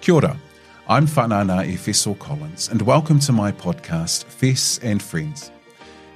Kia ora, I'm whanana Efeso Collins, and welcome to my podcast, Fes and Friends.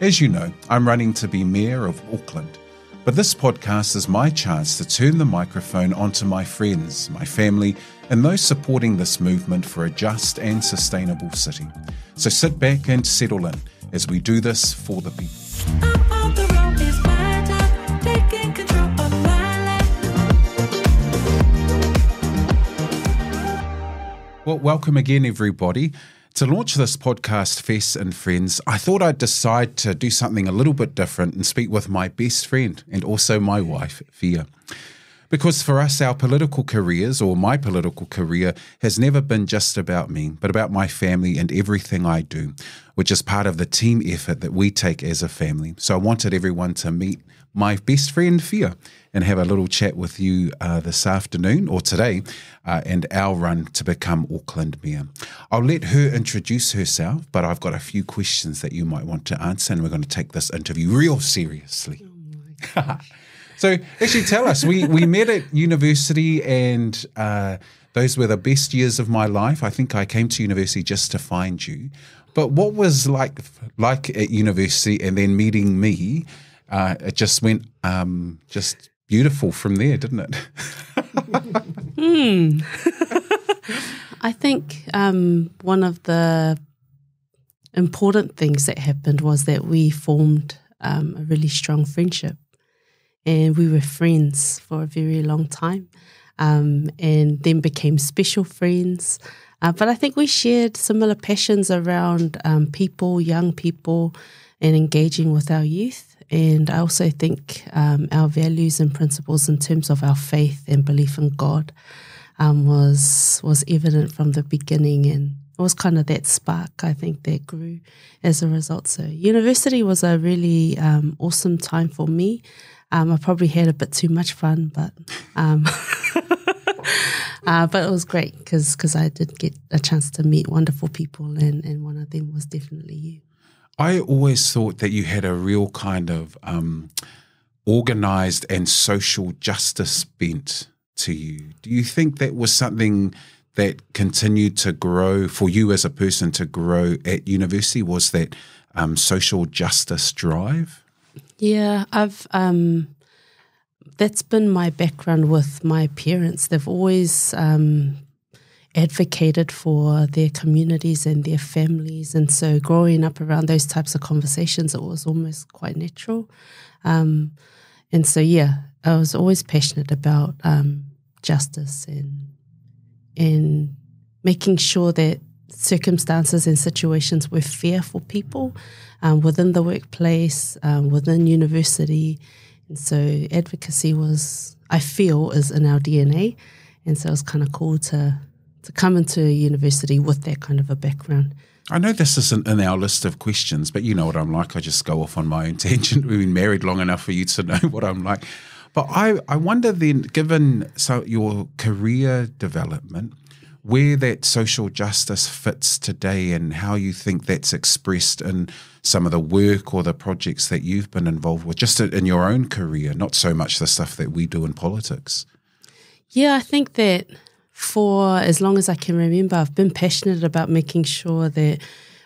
As you know, I'm running to be Mayor of Auckland, but this podcast is my chance to turn the microphone onto my friends, my family, and those supporting this movement for a just and sustainable city. So sit back and settle in as we do this for the people. Well, welcome again, everybody. To launch this podcast, Fes and Friends, I thought I'd decide to do something a little bit different and speak with my best friend and also my wife, Fia. Because for us, our political careers, or my political career, has never been just about me, but about my family and everything I do, which is part of the team effort that we take as a family. So I wanted everyone to meet my best friend, Fia, and have a little chat with you this afternoon, or today, and our run to become Auckland Mayor. I'll let her introduce herself, but I've got a few questions that you might want to answer, and we're going to take this interview real seriously. Oh my gosh. So actually tell us, we met at university, and those were the best years of my life. I think I came to university just to find you. But what was like at university and then meeting me? It just went just beautiful from there, didn't it? I think one of the important things that happened was that we formed a really strong friendship, and we were friends for a very long time, and then became special friends. But I think we shared similar passions around people, young people, and engaging with our youth. And I also think our values and principles in terms of our faith and belief in God was evident from the beginning, and it was kind of that spark, I think, that grew as a result. So university was a really awesome time for me. I probably had a bit too much fun, but but it was great because I did get a chance to meet wonderful people, and one of them was definitely you. I always thought that you had a real kind of organised and social justice bent to you. Do you think that was something that continued to grow for you as a person, to grow at university? Was that social justice drive? Yeah, that's been my background with my parents. They've always advocated for their communities and their families, and so growing up around those types of conversations, it was almost quite natural. And so, yeah, I was always passionate about justice and making sure that circumstances and situations were fair for people within the workplace, within university. And so advocacy I feel, is in our DNA. And so it's kind of cool to come into a university with that kind of a background. I know this isn't in our list of questions, but you know what I'm like. I just go off on my own tangent. We've been married long enough for you to know what I'm like. But I wonder then, given your career development, where that social justice fits today and how you think that's expressed in some of the work or the projects that you've been involved with, just in your own career, not so much the stuff that we do in politics. Yeah, I think that for as long as I can remember, I've been passionate about making sure that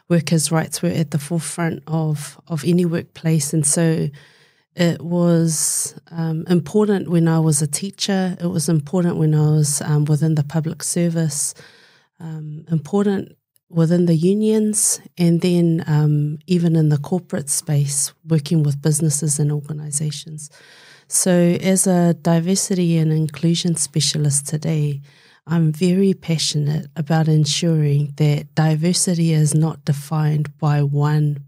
workers' rights were at the forefront of any workplace. And so it was important when I was a teacher. It was important when I was within the public service, important within the unions, and then even in the corporate space, working with businesses and organisations. So as a diversity and inclusion specialist today, I'm very passionate about ensuring that diversity is not defined by one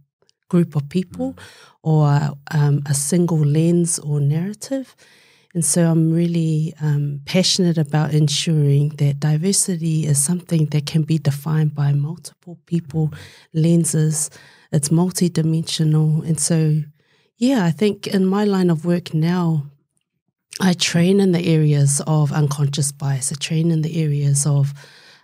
group of people or a single lens or narrative. And so I'm really passionate about ensuring that diversity is something that can be defined by multiple people, lenses. It's multidimensional. And so, yeah, I think in my line of work now, I train in the areas of unconscious bias. I train in the areas of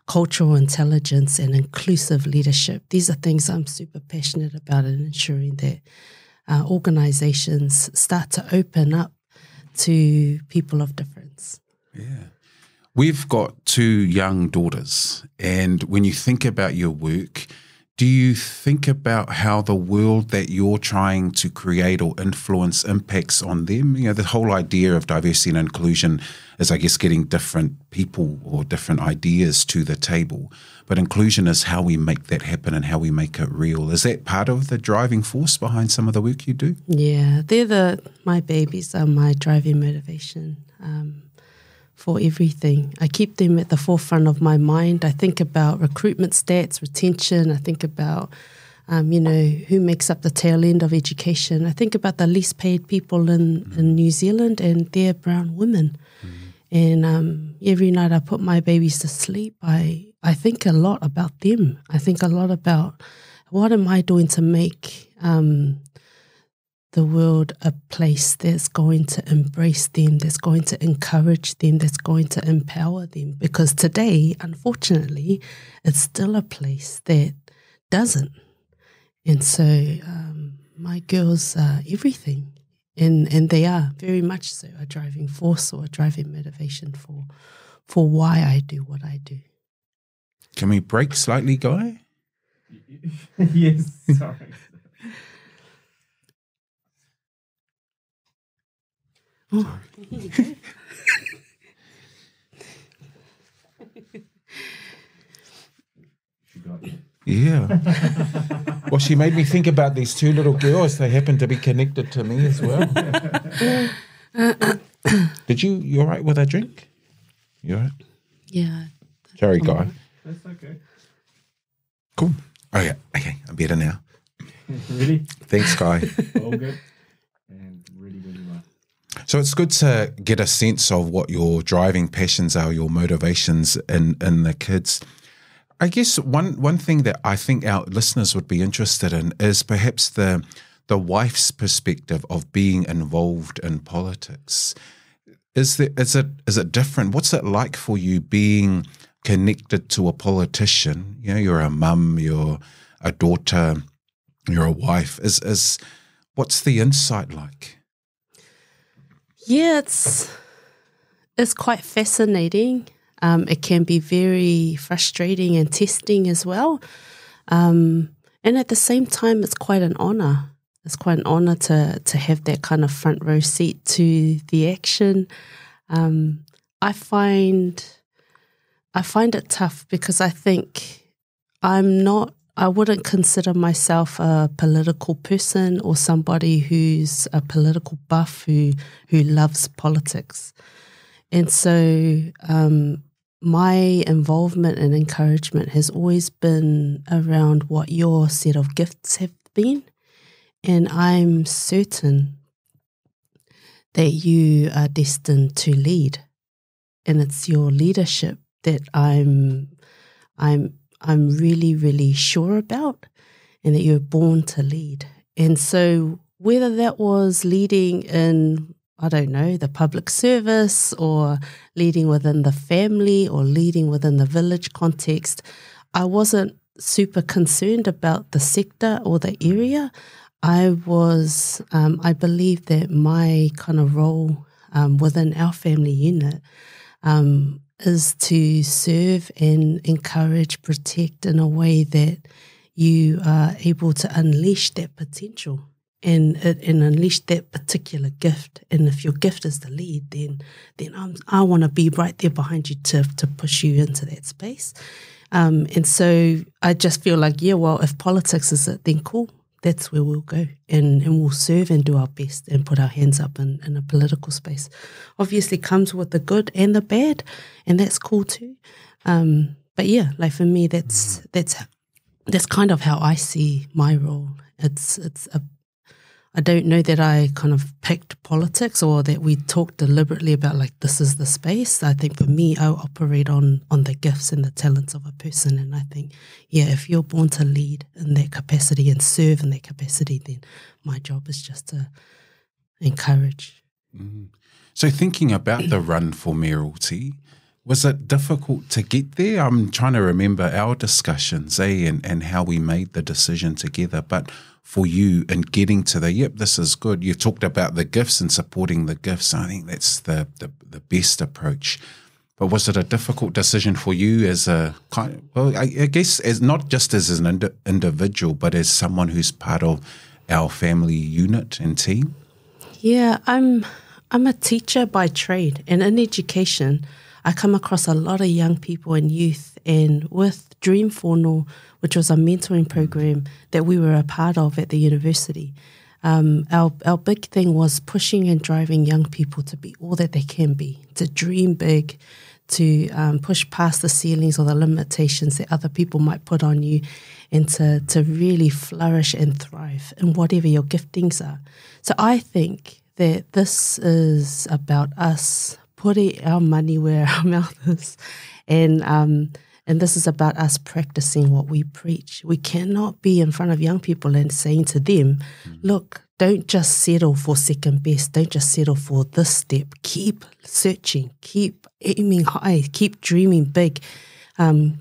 cultural intelligence and inclusive leadership. These are things I'm super passionate about, in ensuring that organizations start to open up to people of difference. Yeah. We've got 2 young daughters, and when you think about your work, do you think about how the world that you're trying to create or influence impacts on them? You know, the whole idea of diversity and inclusion is, I guess, getting different people or different ideas to the table. But inclusion is how we make that happen and how we make it real. Is that part of the driving force behind some of the work you do? Yeah, my babies are my driving motivation for everything. I keep them at the forefront of my mind. I think about recruitment stats, retention. I think about, who makes up the tail end of education. I think about the least paid people in New Zealand, and they're brown women. And every night I put my babies to sleep, I think a lot about them. I think a lot about what am I doing to make the world a place that's going to embrace them, that's going to encourage them, that's going to empower them. Because today, unfortunately, it's still a place that doesn't. And so my girls are everything. And they are very much so a driving force or a driving motivation for why I do what I do. Can we break slightly, Guy? Yes, sorry. Oh. Yeah. Well, she made me think about these 2 little girls. They happen to be connected to me as well. You all right with a drink? You all right? Yeah. Sorry, Guy. That's okay. Cool. Okay, I'm better now. Really? Thanks, Guy. All good. And really, really well. So it's good to get a sense of what your driving passions are, your motivations in the kids. I guess one thing that I think our listeners would be interested in is perhaps the wife's perspective of being involved in politics. Is it different? What's it like for you being connected to a politician? You know, you're a mum, you're a daughter, you're a wife. What's the insight like? Yeah, it's quite fascinating. It can be very frustrating and testing as well. And at the same time, it's quite an honour. It's quite an honour to have that kind of front row seat to the action. I find it tough because I think I wouldn't consider myself a political person or somebody who's a political buff who loves politics. And so my involvement and encouragement has always been around what your set of gifts have been. And I'm certain that you are destined to lead. And it's your leadership that I'm really, really sure about, and that you're born to lead. And so whether that was leading in, I don't know, the public service, or leading within the family, or leading within the village context, I wasn't super concerned about the sector or the area. I believe that my kind of role within our family unit is to serve and encourage, protect in a way that you are able to unleash that potential and unleash that particular gift. And if your gift is to lead, then I want to be right there behind you to push you into that space. And so I just feel like, yeah, well, if politics is it, then cool. That's where we'll go, and we'll serve and do our best and put our hands up in a political space. Obviously comes with the good and the bad, and that's cool too. But yeah, like for me, that's kind of how I see my role. I don't know that I kind of picked politics or that we talked deliberately about like this is the space. I think for me, I operate on the gifts and the talents of a person. And I think, yeah, if you're born to lead in that capacity and serve in that capacity, then my job is just to encourage. Mm. So thinking about the run for mayoralty, was it difficult to get there? I'm trying to remember our discussions, and how we made the decision together. But for you in getting to this is good. You talked about the gifts and supporting the gifts. I think that's the best approach. But was it a difficult decision for you as a I guess as not just as an individual, but as someone who's part of our family unit and team? Yeah, I'm a teacher by trade, and in education, I come across a lot of young people and youth, and with Dream Whānau, which was a mentoring program that we were a part of at the university, our big thing was pushing and driving young people to be all that they can be, to dream big, to push past the ceilings or the limitations that other people might put on you, and to really flourish and thrive in whatever your giftings are. So I think that this is about us putting our money where our mouth is, and this is about us practicing what we preach. We cannot be in front of young people and saying to them, look, don't just settle for second best. Don't just settle for this step. Keep searching. Keep aiming high. Keep dreaming big.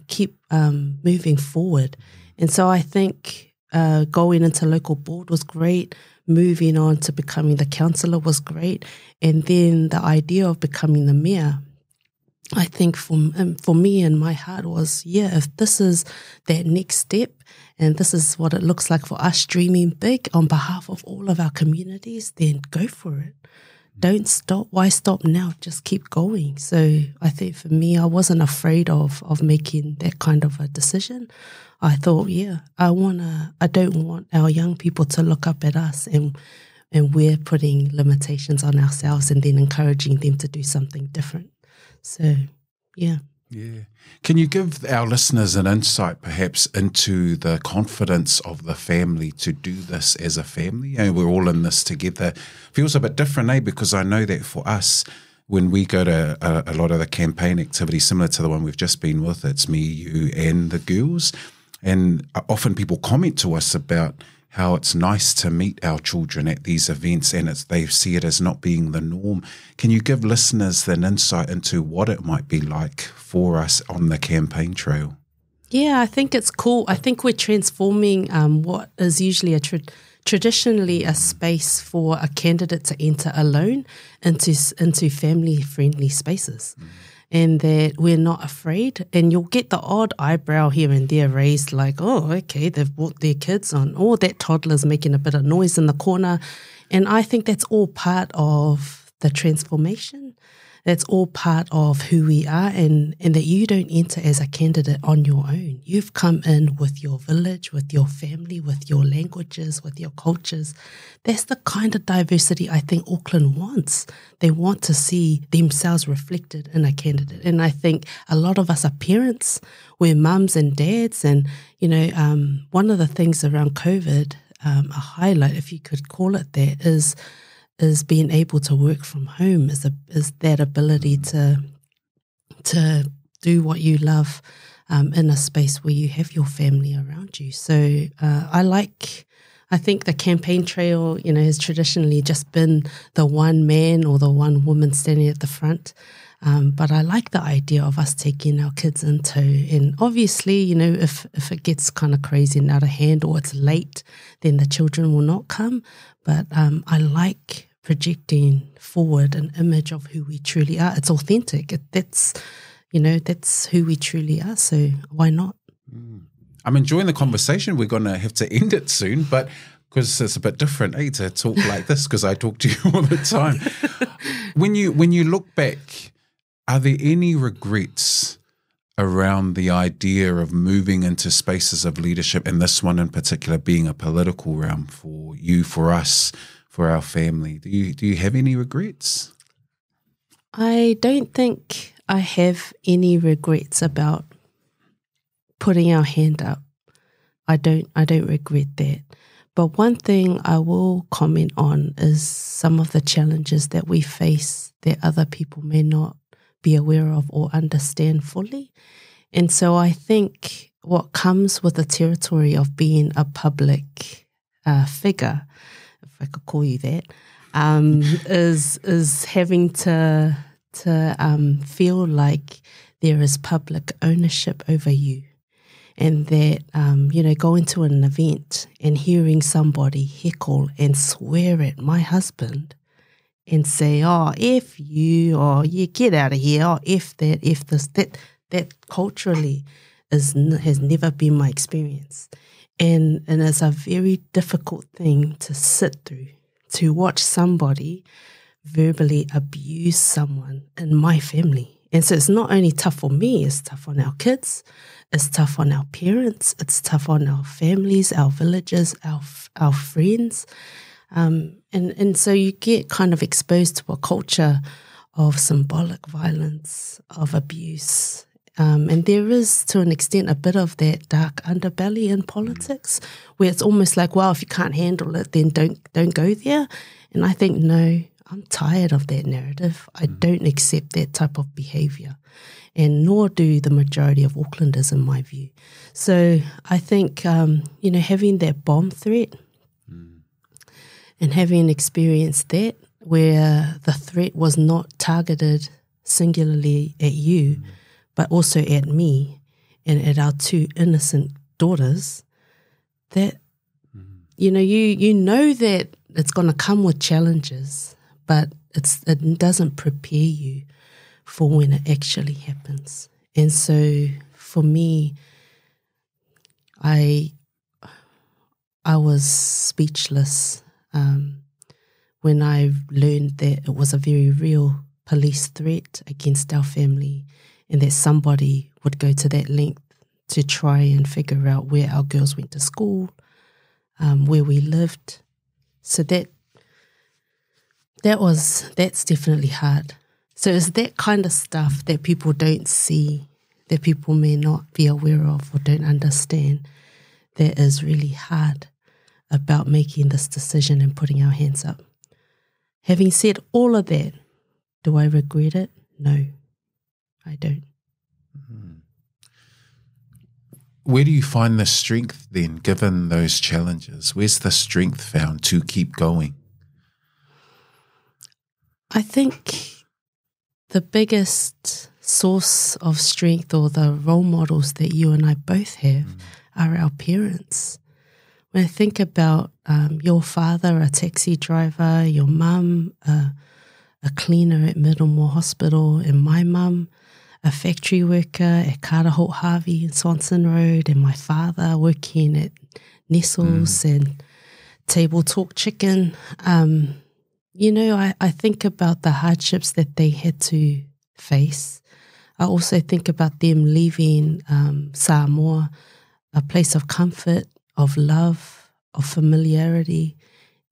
Keep moving forward. And so I think going into local board was great. Moving on to becoming the councillor was great. And then the idea of becoming the mayor, I think for me in my heart was, if this is that next step and this is what it looks like for us dreaming big on behalf of all of our communities, then go for it. Don't stop. Why stop now? Just keep going. So I think for me, I wasn't afraid of making that kind of a decision. I thought, I don't want our young people to look up at us and we're putting limitations on ourselves and then encouraging them to do something different. So, yeah. Yeah. Can you give our listeners an insight perhaps into the confidence of the family to do this as a family? And we're all in this together. Feels a bit different, because I know that for us, when we go to a lot of the campaign activities, similar to the one we've just been with, it's me, you and the girls. And often people comment to us about how it's nice to meet our children at these events, and they see it as not being the norm. Can you give listeners an insight into what it might be like for us on the campaign trail? Yeah, I think it's cool. I think we're transforming what is usually traditionally a space for a candidate to enter alone into family-friendly spaces. And that we're not afraid. And you'll get the odd eyebrow here and there raised like, oh, okay, they've brought their kids on. Or that toddler's making a bit of noise in the corner. And I think that's all part of the transformation. That's all part of who we are, and that you don't enter as a candidate on your own. You've come in with your village, with your family, with your languages, with your cultures. That's the kind of diversity I think Auckland wants. They want to see themselves reflected in a candidate. And I think a lot of us are parents, we're mums and dads. And, one of the things around COVID, a highlight, if you could call it that, is being able to work from home, is that ability to do what you love in a space where you have your family around you. So I think the campaign trail, has traditionally just been the one man or the one woman standing at the front. But I like the idea of us taking our kids in tow. And obviously, if it gets kind of crazy and out of hand or it's late, then the children will not come. But I like projecting forward an image of who we truly are. It's authentic. That's who we truly are. So why not? I'm enjoying the conversation. We're going to have to end it soon, but because it's a bit different, to talk like this, because I talk to you all the time. When you look back, are there any regrets around the idea of moving into spaces of leadership, and this one in particular being a political realm for you, for us, for our family? Do you have any regrets? I don't think I have any regrets about putting our hand up. I don't regret that. But one thing I will comment on is some of the challenges that we face that other people may not be aware of or understand fully. And so I think what comes with the territory of being a public figure, if I could call you that, is having to feel like there is public ownership over you. And that, going to an event and hearing somebody heckle and swear at my husband and say, oh, F you, or you get out of here, oh, F that, F this, that culturally has never been my experience. And it's a very difficult thing to sit through, to watch somebody verbally abuse someone in my family. And so it's not only tough for me, it's tough on our kids, it's tough on our parents, it's tough on our families, our villages, our friends. And so you get kind of exposed to a culture of symbolic violence, of abuse. And there is, to an extent, a bit of that dark underbelly in politics, where it's almost like, well, if you can't handle it, then don't go there. And I think, no, I'm tired of that narrative. I don't accept that type of behaviour, and nor do the majority of Aucklanders, in my view. So I think, having that bomb threat and having experienced that, where the threat was not targeted singularly at you, but also at me and at our two innocent daughters, that, you know that it's going to come with challenges, but it doesn't prepare you for when it actually happens. And so for me, I was speechless when I learned that it was a very real police threat against our family, and that somebody would go to that length to try and figure out where our girls went to school, where we lived. So that's definitely hard. So it's that kind of stuff that people don't see, that people may not be aware of or don't understand, that is really hard about making this decision and putting our hands up. Having said all of that, do I regret it? No, I don't. Where do you find the strength then, given those challenges? Where's the strength found to keep going? I think the biggest source of strength, or the role models that you and I both have, are our parents. When I think about your father, a taxi driver, your mum, a cleaner at Middlemore Hospital, and my mum, a factory worker at Karaholt Harvey in Swanson Road, and my father working at Nestles and Table Talk Chicken. I think about the hardships that they had to face. I also think about them leaving Samoa, a place of comfort, of love, of familiarity,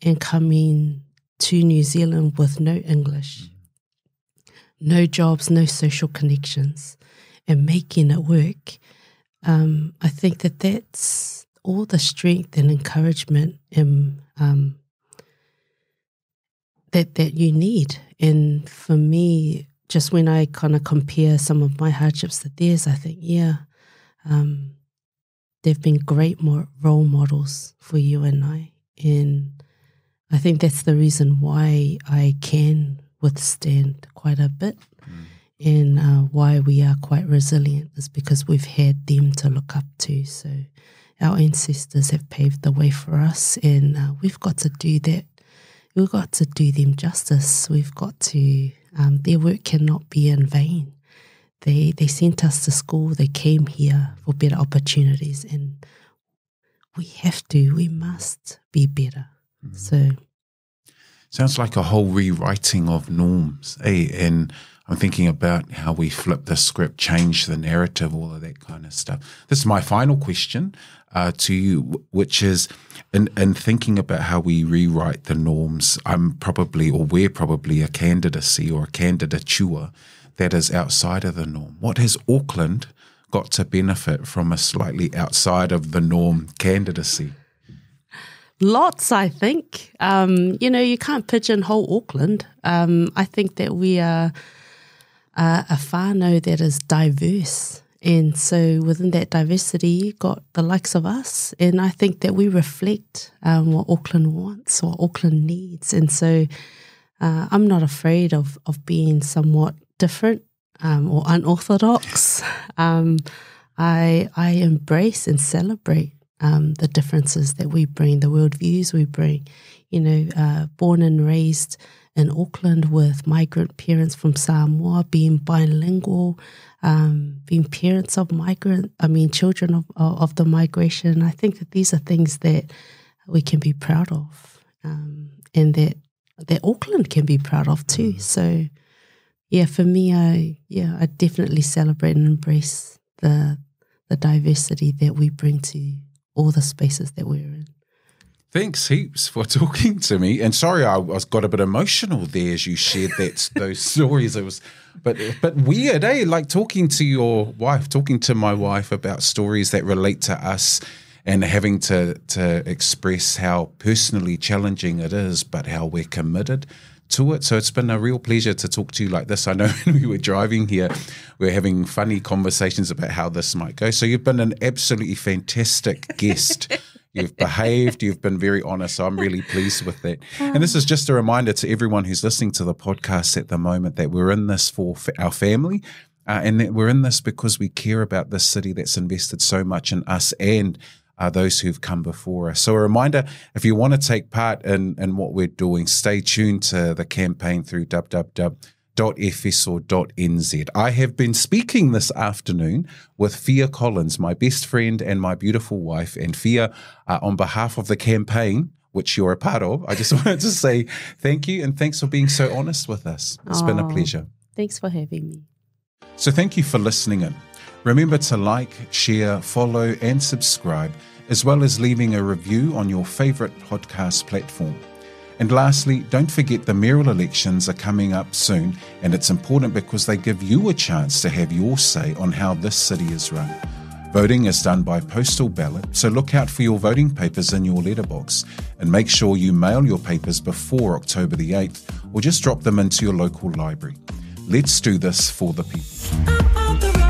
and coming to New Zealand with no English, no jobs, no social connections, and making it work. I think that's all the strength and encouragement that you need. And for me, just when I kind of compare some of my hardships to theirs, I think, they've been great role models for you and I. And I think that's the reason why I can withstand quite a bit, and why we are quite resilient, is because we've had them to look up to. So our ancestors have paved the way for us, and we've got to do that. We've got to do them justice. We've got to, their work cannot be in vain. They sent us to school, they came here for better opportunities, and we must be better. So sounds like a whole rewriting of norms, and I'm thinking about how we flip the script, change the narrative, all of that kind of stuff. This is my final question to you, which is, in thinking about how we rewrite the norms, we're probably a candidacy or a candidature that is outside of the norm. What has Auckland got to benefit from a slightly outside of the norm candidacy? Lots, I think. You can't pigeonhole Auckland. I think that we are a whānau that is diverse. And so within that diversity, you've got the likes of us. And I think that we reflect what Auckland wants, what Auckland needs. And so I'm not afraid of being somewhat different or unorthodox. I embrace and celebrate the differences that we bring, the worldviews we bring. Born and raised in Auckland with migrant parents from Samoa, being bilingual, being parents of children of the migration. I think that these are things that we can be proud of, and that Auckland can be proud of too. So, yeah, for me, I definitely celebrate and embrace the diversity that we bring to all the spaces that we're in. Thanks heaps for talking to me. And sorry, I got a bit emotional there as you shared those stories. It was, but weird, eh? Like talking to my wife about stories that relate to us, and having to express how personally challenging it is, but how we're committed to it. So it's been a real pleasure to talk to you like this. I know when we were driving here, we were having funny conversations about how this might go. So you've been an absolutely fantastic guest. You've behaved, you've been very honest, so I'm really pleased with that. And this is just a reminder to everyone who's listening to the podcast at the moment that we're in this for our family, and that we're in this because we care about this city that's invested so much in us and those who've come before us. So a reminder, if you want to take part in what we're doing, stay tuned to the campaign through www.efeso.nz. I have been speaking this afternoon with Fia Collins, my best friend and my beautiful wife. And Fia, on behalf of the campaign, which you're a part of, I just wanted to say thank you, and thanks for being so honest with us. It's been a pleasure. Thanks for having me. So thank you for listening in. Remember to like, share, follow and subscribe, as well as leaving a review on your favourite podcast platform. And lastly, don't forget the mayoral elections are coming up soon, and it's important because they give you a chance to have your say on how this city is run. Voting is done by postal ballot, so look out for your voting papers in your letterbox, and make sure you mail your papers before October the 8th, or just drop them into your local library. Let's do this for the people.